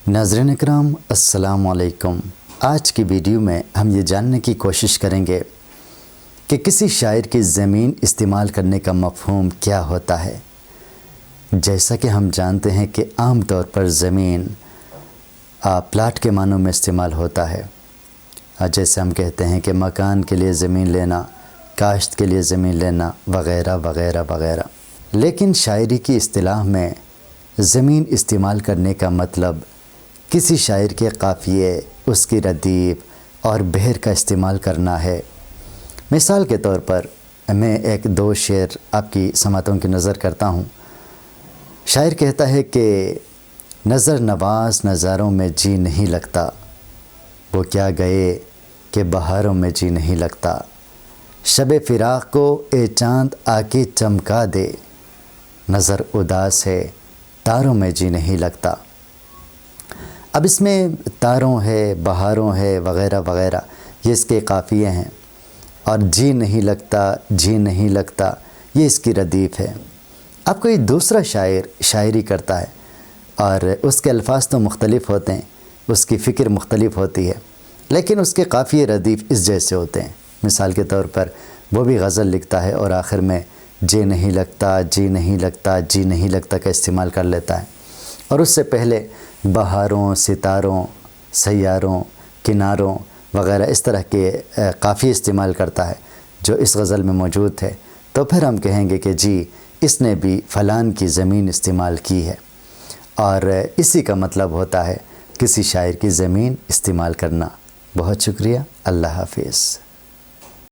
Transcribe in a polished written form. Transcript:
ناظرین اکرام السلام علیکم۔ آج کی ویڈیو میں ہم یہ جاننے کی کوشش کریں گے کہ کسی شاعر کی زمین استعمال کرنے کا مفہوم کیا ہوتا ہے۔ جیسا کہ ہم جانتے ہیں کہ عام طور پر زمین پلاٹ کے معنوں میں استعمال ہوتا ہے، جیسے ہم کہتے ہیں کہ مکان کے لیے زمین لینا، کاشت کے لیے زمین لینا وغیرہ وغیرہ وغیرہ۔ لیکن شاعری کی اصطلاح میں زمین استعمال کرنے کا مطلب کسی شاعر کے قافیے، اس کی ردیف اور بحر کا استعمال کرنا ہے۔ مثال کے طور پر میں ایک دو شعر آپ کی سماعتوں کی نظر کرتا ہوں۔ شاعر کہتا ہے کہ نظر نواز نظاروں میں جی نہیں لگتا، وہ کیا گئے کہ بہاروں میں جی نہیں لگتا، شب فراق کو اے چاند آ کے چمکا دے، نظر اداس ہے تاروں میں جی نہیں لگتا۔ اب اس میں تاروں ہے، بہاروں ہے وغیرہ وغیرہ، یہ اس کے قافیے ہیں، اور جی نہیں لگتا، جی نہیں لگتا یہ اس کی ردیف ہے۔ اب کوئی دوسرا شاعر شاعری کرتا ہے اور اس کے الفاظ تو مختلف ہوتے ہیں، اس کی فکر مختلف ہوتی ہے، لیکن اس کے قافیے ردیف اس جیسے ہوتے ہیں۔ مثال کے طور پر وہ بھی غزل لکھتا ہے اور آخر میں جی نہیں لگتا، جی نہیں لگتا، جی نہیں لگتا کا استعمال کر لیتا ہے، اور اس سے پہلے بہاروں، ستاروں، سیاروں، کناروں وغیرہ اس طرح کے قافیے استعمال کرتا ہے جو اس غزل میں موجود تھے، تو پھر ہم کہیں گے کہ جی اس نے بھی فلان کی زمین استعمال کی ہے، اور اسی کا مطلب ہوتا ہے کسی شاعر کی زمین استعمال کرنا۔ بہت شکریہ، اللہ حافظ۔